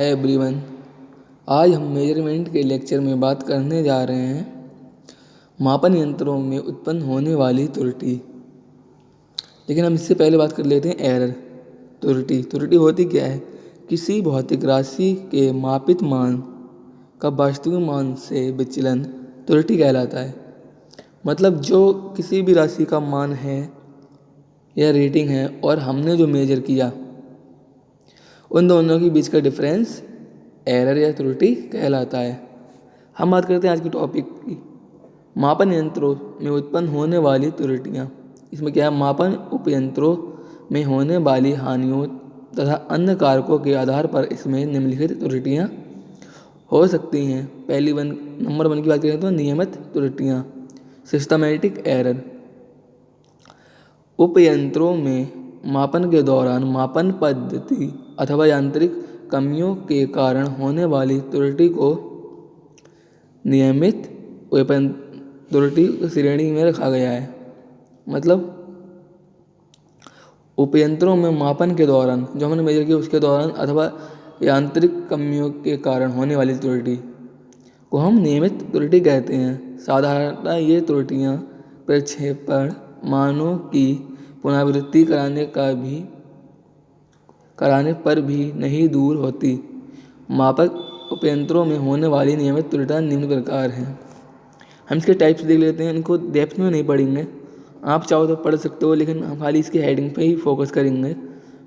Everyone, आज हम measurement के लेक्चर में बात करने जा रहे हैं मापन यंत्रों में उत्पन्न होने वाली त्रुटि। लेकिन हम इससे पहले बात कर लेते हैं एरर। त्रुटि होती क्या है? किसी भौतिक राशि के मापित मान का वास्तविक मान से विचलन त्रुटि कहलाता है। मतलब जो किसी भी राशि का मान है या रेटिंग है और हमने जो मेजर किया उन दोनों के बीच का डिफरेंस एरर या त्रुटि कहलाता है। हम बात करते हैं आज के टॉपिक की, मापन यंत्रों में उत्पन्न होने वाली त्रुटियाँ। इसमें क्या है? मापन उपयंत्रों में होने वाली हानियों तथा अन्य कारकों के आधार पर इसमें निम्नलिखित त्रुटियाँ हो सकती हैं। नंबर 1 की बात करें तो नियमित त्रुटियाँ, सिस्टमैटिक एरर। उपयंत्रों में मापन के दौरान मापन पद्धति अथवा यांत्रिक कमियों के कारण होने वाली त्रुटि को नियमित त्रुटि श्रेणी में रखा गया है। मतलब उपयंत्रों में मापन के दौरान जो हमने मेजर किया उसके दौरान अथवा यांत्रिक कमियों के कारण होने वाली त्रुटि को हम नियमित त्रुटि कहते हैं। साधारणतः ये त्रुटियाँ प्रक्षेपण मानों की पुनरावृत्ति कराने पर भी नहीं दूर होती। मापक उपयंत्रों में होने वाली नियमित त्रुटियाँ निम्न प्रकार हैं। हम इसके टाइप्स देख लेते हैं, इनको डेप्थ में नहीं पढ़ेंगे, आप चाहो तो पढ़ सकते हो, लेकिन हम खाली इसकी हेडिंग पे ही फोकस करेंगे।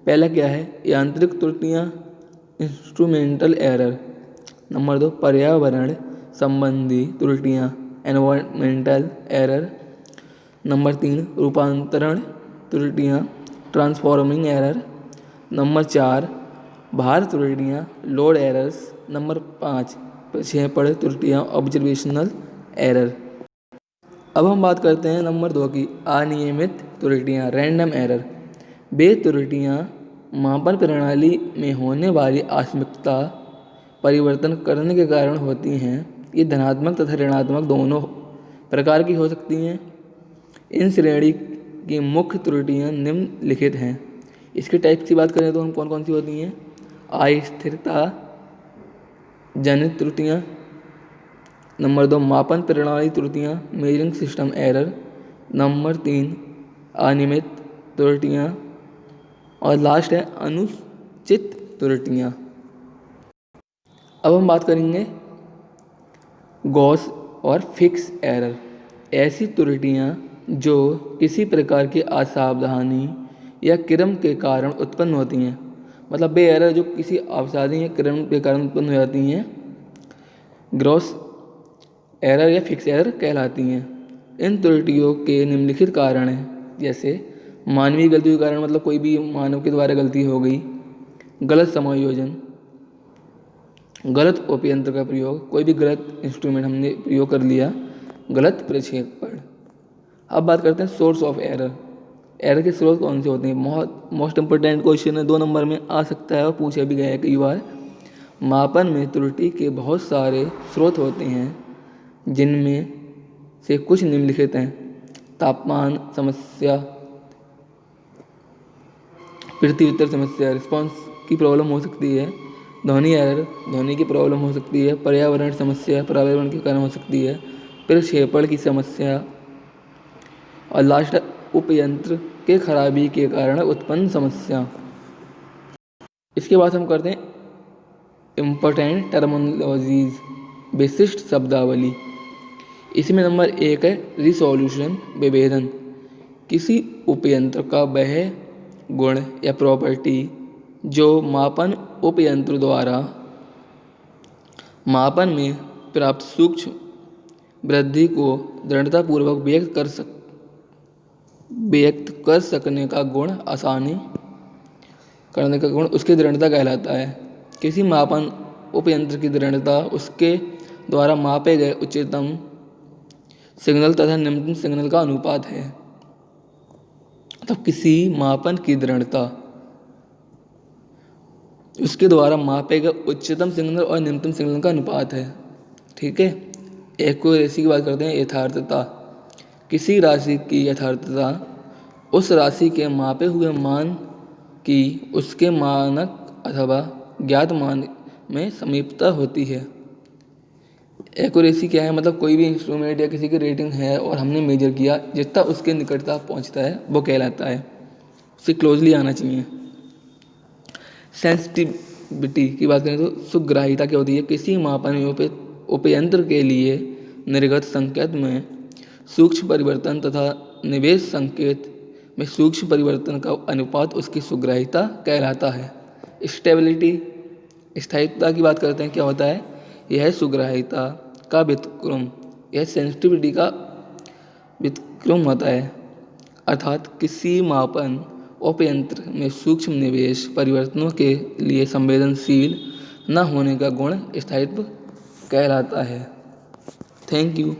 पहला क्या है? यांत्रिक त्रुटियाँ, इंस्ट्रूमेंटल एरर। नंबर 2 पर्यावरण संबंधी त्रुटियाँ, एनवायरमेंटल एरर। नंबर 3 रूपांतरण त्रुटियाँ, ट्रांसफॉर्मिंग एरर। नंबर 4 भार त्रुटियाँ, लोड एरर्स। नंबर 5 प्रक्षेपण त्रुटियाँ, ऑब्जर्वेशनल एरर। अब हम बात करते हैं नंबर 2 की, अनियमित त्रुटियाँ, रैंडम एरर। वे त्रुटियाँ मापन प्रणाली में होने वाली आकस्मिकता परिवर्तन करने के कारण होती हैं। ये धनात्मक तथा ऋणात्मक दोनों प्रकार की हो सकती हैं। इन श्रेणी की मुख्य त्रुटियाँ निम्नलिखित हैं। इसके टाइप्स की बात करें तो हम कौन कौन सी होती हैं? अस्थिरता जनित त्रुटियाँ। नंबर 2 मापन प्रणाली त्रुटियाँ, मेजरिंग सिस्टम एरर। नंबर 3 अनियमित त्रुटियाँ। और लास्ट है अनुचित त्रुटियाँ। अब हम बात करेंगे गॉस और फिक्स एरर। ऐसी त्रुटियाँ जो किसी प्रकार की असावधानी या क्रम के कारण उत्पन्न होती हैं। मतलब वे एरर जो किसी अवसादी या क्रम के कारण उत्पन्न हो जाती हैं, ग्रॉस एरर या फिक्स एरर कहलाती हैं। इन त्रुटियों के निम्नलिखित कारण हैं, जैसे मानवीय गलती के कारण, मतलब कोई भी मानव के द्वारा गलती हो गई, गलत समायोजन, गलत उपयंत्र का प्रयोग, कोई भी गलत इंस्ट्रूमेंट हमने प्रयोग कर लिया, गलत प्रक्षेपण। अब बात करते हैं सोर्स ऑफ एरर। एरर के स्रोत कौन से होते हैं? मोस्ट इंपोर्टेंट क्वेश्चन है, 2 नंबर में आ सकता है और पूछा भी गया है कई बार। मापन में त्रुटि के बहुत सारे स्रोत होते हैं, जिनमें से कुछ निम्नलिखित हैं। तापमान समस्या, पृथ्वी उत्तर समस्या, रिस्पॉन्स की प्रॉब्लम हो सकती है। ध्वनि एरर, ध्वनि की प्रॉब्लम हो सकती है। पर्यावरण समस्या, पर्यावरण के कारण हो सकती है। प्रक्षेपण की समस्या। और लास्ट उपयंत्र के खराबी के कारण उत्पन्न समस्या। इसके बाद हम करते हैं इम्पोर्टेंट टर्मिनोलॉजीज, विशिष्ट शब्दावली। इसमें नंबर 1 है रिसोल्यूशन, विभेदन। किसी उपयंत्र का वह गुण या प्रॉपर्टी जो मापन उपयंत्र द्वारा मापन में प्राप्त सूक्ष्म वृद्धि को दृढ़तापूर्वक व्यक्त कर सकने का गुण, आसानी करने का गुण, उसकी दृढ़ता कहलाता है। किसी मापन उपयंत्र की दृढ़ता उसके द्वारा मापे गए उच्चतम सिग्नल तथा निम्नतम सिग्नल का अनुपात है। मतलब किसी मापन की दृढ़ता उसके द्वारा मापे गए उच्चतम सिग्नल और निम्नतम सिग्नल का अनुपात है। ठीक है। एक्यूरेसी की बात करते हैं, यथार्थता। किसी राशि की यथार्थता उस राशि के मापे हुए मान की उसके मानक अथवा ज्ञात मान में समीपता होती है। एक्यूरेसी क्या है, मतलब कोई भी इंस्ट्रूमेंट या किसी की रेटिंग है और हमने मेजर किया, जितना उसके निकटता पहुंचता है वो कहलाता है, उससे क्लोजली आना चाहिए। सेंसिटिविटी की बात करें तो सुग्राहिता क्या होती है, किसी मापन उपयंत्र के लिए निर्गत संकेत में सूक्ष्म परिवर्तन तथा निवेश संकेत में सूक्ष्म परिवर्तन का अनुपात उसकी सुग्राहिता कहलाता है। स्टेबिलिटी, स्थायित्वता की बात करते हैं, क्या होता है, यह सुग्राहिता का व्युत्क्रम, यह सेंसिटिविटी का व्युत्क्रम होता है, अर्थात किसी मापन उपयंत्र में सूक्ष्म निवेश परिवर्तनों के लिए संवेदनशील न होने का गुण स्थायित्व कहलाता है। Thank you.